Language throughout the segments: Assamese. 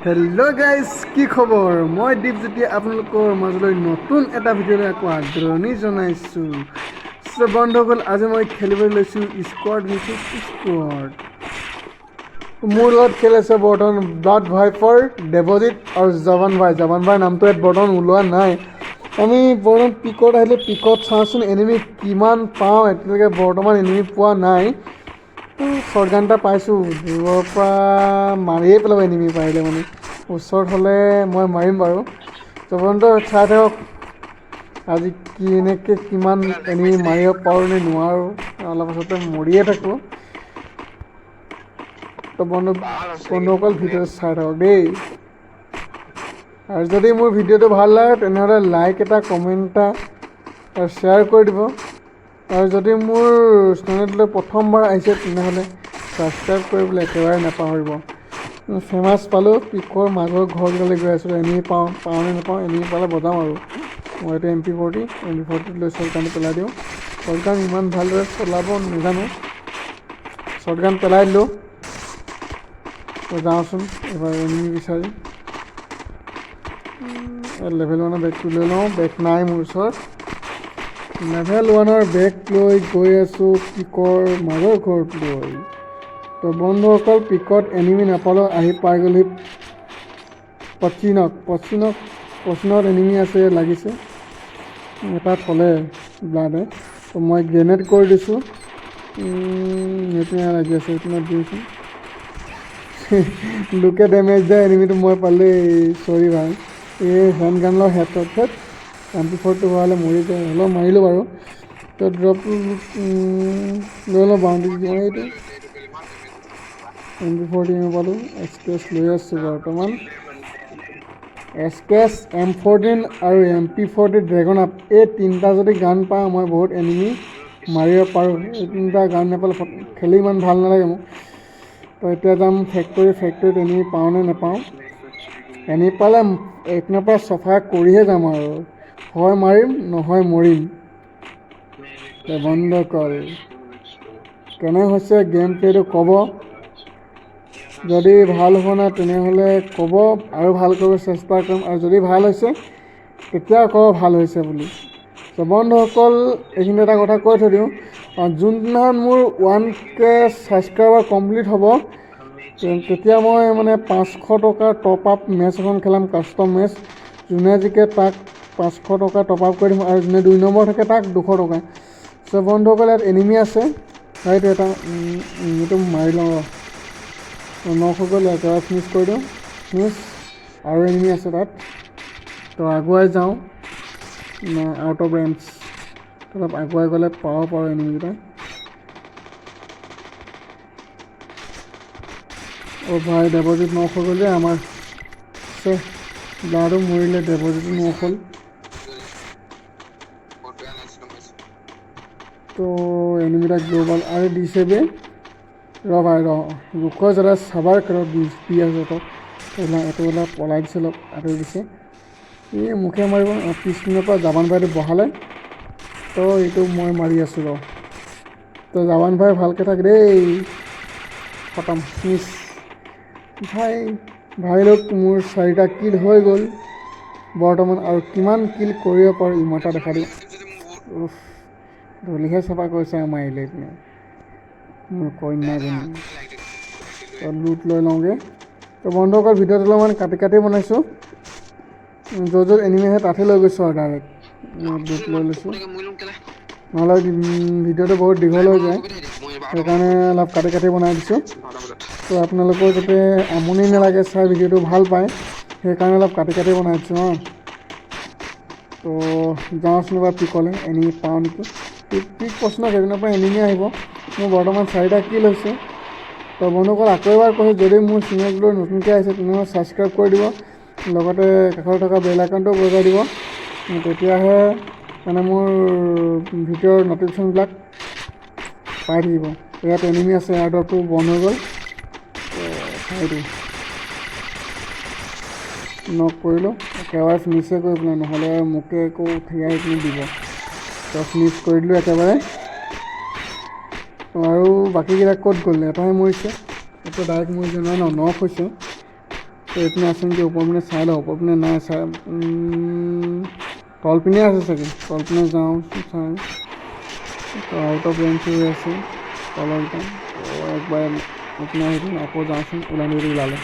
হেল্ল' গাইজ কি খবৰ মই দীপ যেতিয়া আপোনালোকৰ মাজলৈ নতুন এটা ভিডিঅ'লৈ আকৌ আদৰণি জনাইছোঁ চ' বন্ধুসকল আজি মই খেলিবলৈ লৈছোঁ স্কোৱাড ভিচিছ স্কোৱাড মোৰ লগত খেল আছে বৰ্তমান ব্লাড ভাইপাৰ দেৱজিত আৰু জৱান ভাইৰ নামটো ইয়াত বৰ্তমান ওলোৱা নাই আমি বৰ্তমান পিকত আহিলে পিকত চাওঁচোন এনিমি কিমান পাওঁ এতিয়ালৈকে বৰ্তমান এনিমি পোৱা নাই শ্বৰ্টগান এটা পাইছোঁ দূৰৰ পৰা মাৰিয়ে পেলাব এনিমি পাৰিলে মানে ওচৰত হ'লে মই মাৰিম বাৰু জবন্ত চাই থাকক আজি কেনেকৈ কিমান এনিমি মাৰিব পাৰোঁ নে নোৱাৰোঁ অলপ পাছতে মৰিয়ে থাকোঁ তো বন্ধুসকল ভিডিঅ'টো চাই থাকক দেই আৰু যদি মোৰ ভিডিঅ'টো ভাল লাগে তেনেহ'লে লাইক এটা কমেণ্ট এটা আৰু শ্বেয়াৰ কৰি দিব আৰু যদি মোৰ চেনেলটোলৈ প্ৰথমবাৰ আহিছে তেনেহ'লে ছাবস্ক্ৰাইব কৰিবলৈ একেবাৰে নাপাহৰিব ফেমাছ পালোঁ পিকৰ মাজৰ ঘৰকেইটালৈ গৈ আছিলোঁ এনেই পাওঁনে নাপাওঁ এনেই পালে বজাওঁ আৰু মই এইটো MP40 লৈ শ্বৰ্টগানটো পেলাই দিওঁ শ্বৰ্টগান ইমান ভালদৰে চলাব নাজানো শ্বৰ্টগান পেলাই দিলোঁ যাওঁচোন এবাৰ এনিমি বিচাৰি লেভেল 1ৰ বেগটো লৈ লওঁ বেগ নাই মোৰ ওচৰত লেভেল 1ৰ বেগ লৈ গৈ আছোঁ পিকৰ মাজৰ ঘৰটোলৈ তো বন্ধুসকল পিকত এনিমি নাপালেও আহি পাই গ'লহি পশ্চিনত এনিমি আছে লাগিছে এটা থ'লে ব্লাডে তো মই গ্ৰেনেড কৰি দিছোঁ সেইটোৱে লাগি আছে সেইটোৱে দিছোঁ লোকে ডেমেজ দিয়ে এনিমিটো মই পালেই চৰি ভাই এই হেণ্ড গান লওঁ হেডশ্বট MP40 হোৱালে মৰি যায় অলপ মাৰিলোঁ বাৰু তো ড্ৰপটো লৈ লওঁ বাউণ্ডেৰী মই এইটো MP40 পালোঁ SKS লৈ আছোঁ বৰ্তমান SKS M14 আৰু MP40 ড্ৰেগন আপ এই তিনিটা যদি গান পাওঁ মই বহুত এনিমি মাৰিব পাৰোঁ এই তিনিটা গান নাপালে খেলি ইমান ভাল নালাগে মোক তো এতিয়া যাম ফেক্টৰীত এনিমি পাওঁনে নাপাওঁ এনিমি পালে এইপিনৰ পৰা চফা কৰিহে যাম আৰু হয় মাৰিম নহয় মৰিম বন্ধুসকল কেনে হৈছে গেম প্লে'টো ক'ব যদি ভাল হোৱা নাই তেনেহ'লে ক'ব আৰু ভাল কৰিব চেষ্টা কৰিম আৰু যদি ভাল হৈছে তেতিয়া ক'ব ভাল হৈছে বুলি তো বন্ধুসকল এইখিনি এটা কথা কৈ থৈ দিওঁ যোনদিনাখন মোৰ 1K ছাবস্ক্ৰাইবাৰ কমপ্লিট হ'ব তেতিয়া মই মানে 500 টকাৰ টপ আপ মেচ এখন খেলাম কাষ্টম মেচ যোনে জিকে তাক 500 টকা টপ আপ কৰি দিম আৰু যোনে 2 নম্বৰ থাকে তাক 200 টকা চ' বন্ধুসকল ইয়াত এনিমি আছে সেইটো এটা এইটো মাৰি লওঁ 900 গ'ল একেবাৰে ফিনিছ কৰি দিওঁ আৰু এনিমি আছে তাত তো আগুৱাই যাওঁ আউট অফ ৰেঞ্জ অলপ আগুৱাই গ'লে পাৰোঁ এনিমিকেইটা ভাই দেৱজিত 900 গ'ল যে আমাৰ ব্লাডো মৰিলে দেৱজিতো 900 তো এনিমিটা গ্লোবাল আৰু দিছে বে লোকৰ জেগা চাবাৰ কাৰত দি আছে তাত এইটো পলাই দিছে অলপ আঁতৰি দিছে এই মুখে মাৰিব পিছপিনৰ পৰা জাৱান ভাইটো বহালে তো এইটো মই মাৰি আছোঁ তো জাৱান ভাই ভালকৈ থাক দেই খতম মিছ ভাই লোক মোৰ 4টা কিল হৈ গ'ল বৰ্তমান আৰু কিমান কিল কৰিব পাৰোঁ ইমানটা দেখা দিওঁ ধূলিহে চাফা কৰিছে আমাৰ আহিলে এইপিনে মোৰ কন্যাজনী লুট লৈ লওঁগৈ তো বন্ধুসকল ভিডিঅ'টো অলপমান কাটি বনাইছোঁ য'ত এনিমি আহে তাতে লৈ গৈছোঁ আৰু ডাইৰেক্ট লুট লৈ লৈছোঁ নহ'লে ভিডিঅ'টো বহুত দীঘল হৈ যায় সেইকাৰণে অলপ কাটি বনাই দিছোঁ তো আপোনালোকৰ যাতে আমনি নালাগে চাই ভিডিঅ'টো ভাল পায় সেইকাৰণে অলপ কাটি বনাই দিছোঁ তো যাওঁচোন এবাৰ পিকলৈ এনিমি পাওঁ নেকি পিক প্ৰশ্ন সেইদিনৰ পৰা এনিমি আহিব মোৰ বৰ্তমান 4টা কিল হৈছে তো বন্ধুসকল আকৌ এবাৰ কৈছোঁ যদি মোৰ চেনেলটোলৈ নতুনকৈ আহিছে তেনেহ'লে ছাবস্ক্ৰাইব কৰি দিব লগতে কাষত থকা বেল আইকনটো বজাই দিব তেতিয়াহে মানে মোৰ ভিডিঅ'ৰ নটিফিকেশ্যনবিলাক পাই থাকিব ইয়াত এনিমি আছে এয়াৰড্ৰপটো বন্ধ হৈ গ'ল সেইটো নক কৰিলোঁ একেবাৰে ফিনিছে কৰি পেলাই নহ'লে মোকে একো ঠিয়াই কিনি দিব তো ফিনিছ কৰি দিলোঁ একেবাৰে আৰু বাকীকেইটা ক'ত গ'ল এটাহে মৰিছে এইটো ডাইৰেক্ট মৰিছে নহয় নক হৈছে তো এইপিনে আছে নেকি ওপৰ পিনে চাই লওঁ, ওপৰ পিনে নাই চাই তল পিনে আছে চাগে, তল পিনে যাওঁ চাই। তো আউট অফ ৰেঞ্জ হৈ আছে তলৰকেইটা। তো একবাৰ এইপিনে আহিছোঁ আকৌ যাওঁচোন, ওলালে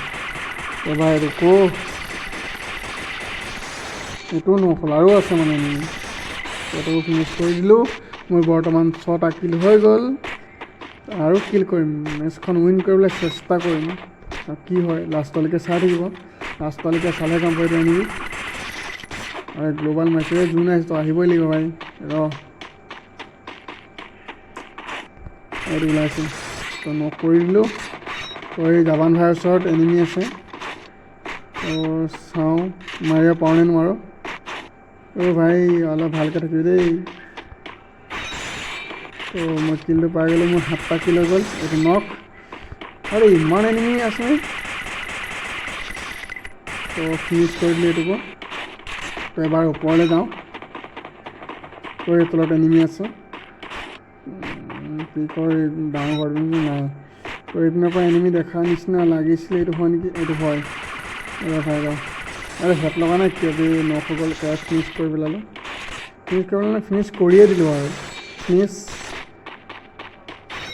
এবাৰ এইটো এইটো নহ'ল আৰু আছে মানে এনিমি। এইটো ফিনিছ কৰি দিলোঁ। মোৰ বৰ্তমান 6টা কিল হৈ গ'ল। আৰু কিল কৰিম, মেটচখন উইন কৰিবলৈ চেষ্টা কৰিম। আৰু কি হয় লাষ্টলৈকে চাই থাকিব, লাষ্টলৈকে চালে গম পাই এনিমি। আৰু গ্ল'বাল মেছেজ যোন আহিছে তো আহিবই লাগিব ভাই, এইটো ওলাইছে তো নক কৰি দিলোঁ। তো এই জাপান ভাইৰ ওচৰত এনিমি আছে, তো চাওঁ মাৰিব পাৰোঁ নে নোৱাৰোঁ। ভাই অলপ ভালকৈ থাকিবি দেই। তো মই কিলটো পাই গ'লোঁ, মোৰ 7টা কিল হৈ গ'ল। এইটো নক। আৰু ইমান এনিমি আছে, তো ফিনিছ কৰি দিলোঁ এইটোকো। তো এবাৰ ওপৰলৈ যাওঁ, তো এই তলত এনিমি আছে। কি কয় ডাঙৰ ঘৰটো নাই। তো এইপিনৰ পৰা এনিমি দেখা নিচিনা লাগিছিলে, এইটো হয় নেকি? এইটো হয়। ভাই আৰে হেড লগা নাই কিয় যে নক হৈ গ'ল, ফিনিছ কৰি পেলালোঁ। ফিনিছ কৰিয়ে দিলোঁ আৰু ফিনিছ।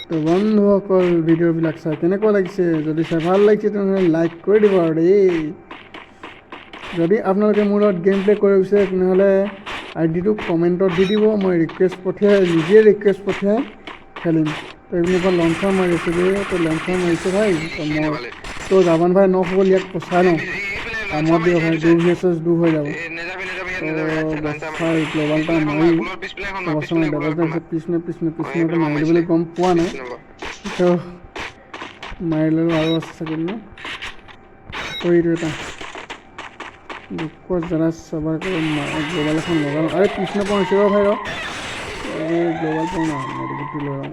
তো বন্ধুসকল ভিডিঅ'বিলাক চাই কেনেকুৱা লাগিছে? যদি চাই ভাল লাগিছে তেনেহ'লে লাইক কৰি দিব আৰু দেই। যদি আপোনালোকে মোৰ লগত গেম প্লে কৰিব বিচাৰে তেনেহ'লে আইডিটো কমেণ্টত দি দিব, মই নিজে ৰিকুৱেষ্ট পঠিয়াই খেলিম। তো এইপিনৰ পৰা লঞ্চাৰ মাৰিছোঁ দেই, তো লঞ্চাৰ মাৰিছোঁ ভাই। তো জাপান ভাই নক হ'ল, ইয়াক পচাই লওঁ, কামত দিব ভাই, 2 vs 2 হৈ যাব। তো বচাই গ্ল'বাল এটা মাৰি অৱস্থা ডাবল তাৰপিছত পিছনে মাৰি দিবলৈ গম পোৱা নাই। তো মাৰি ল'লোঁ, আৰু আছে চাগে ন। তো এইটো এটা দুখৰ জেগা চাবাৰ গ্ল'বাল এখন লগাওঁ। আৰে পিছনে পৰা হৈছে ভাই এই গ্ল'বাল পোৱা নাই, মেডিকেটটো লৈ লওঁ।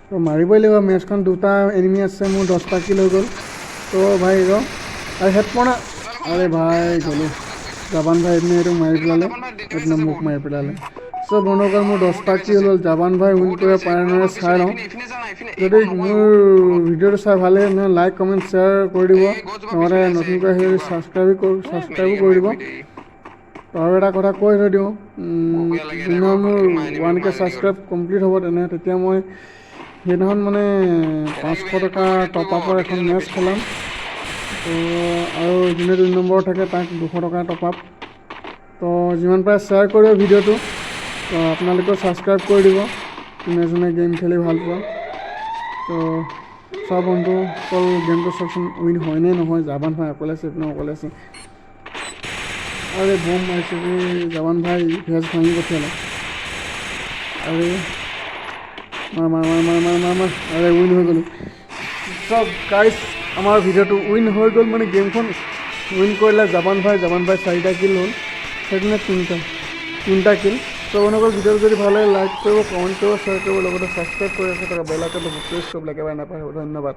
তো মাৰিবই লাগিব মেটচখন, 2টা এনিমি আছে, মোৰ 10টা কিল হৈ গ'ল। তো ভাই আৰু হেড পোৱা নাই। আৰে ভাই গ'লোঁ, জাপান ভাই এইপিনে এইটো মাৰি পেলালে, এইপিনে মোক মাৰি পেলালে। চ' বন্ধুসকল মোৰ 10টা কিল হ'ল, জাপান ভাই উইন কৰিব পাৰে নোৱাৰে চাই লওঁ। যদি মোৰ ভিডিঅ'টো চাই ভাল লাগে তেনেহ'লে লাইক কমেণ্ট শ্বেয়াৰ কৰি দিব, লগতে নতুনকৈ আহিলে যদি ছাবস্ক্ৰাইবো কৰি দিব। তো আৰু এটা কথা কৈ থৈ দিওঁ, যোনদিনাখন মোৰ 1K ছাবস্ক্ৰাইব কমপ্লিট হ'ব তেতিয়া মই সেইদিনাখন মানে 500 টকা টপ আপৰ এখন মেটচ খেলাম। তো আৰু যোনে 2 নম্বৰত থাকে তাক 200 টকা টপ আপ। তো যিমান পাৰে শ্বেয়াৰ কৰিব ভিডিঅ'টো। তো আপোনালোকেও ছাবস্ক্ৰাইব কৰি দিব যোনে গেম খেলি ভাল পোৱা। তো চব বন্ধুসকল গেমটো চাওকচোন, উইন হয়নে নহয়। জাপান ভাই অকলে আছে, এইপিনে অকলে আছে। আৰে বম মাৰিছে যে জাপান ভাই, ভেজ ভাঙি পঠিয়ালে। আৰে মাৰ আৰে উইন হৈ গ'লোঁ। চব গাইজ আমাৰ ভিডিঅ'টো উইন হৈ গ'ল, মানে গেমখন উইন কৰিলে জাপান ভাই 4টা কিল হ'ল, সেইদিনা 3টা কিল। তো বন্ধুসকল ভিডিঅ'টো যদি ভাল লাগে লাইক কৰিব, কমেণ্ট কৰিব, শ্বেয়াৰ কৰিব, লগতে ছাবস্ক্ৰাইব কৰি ৰাখিব, বেল আইকনটো প্ৰেছ কৰিবলৈ একেবাৰে নাপাহৰিব। ধন্যবাদ।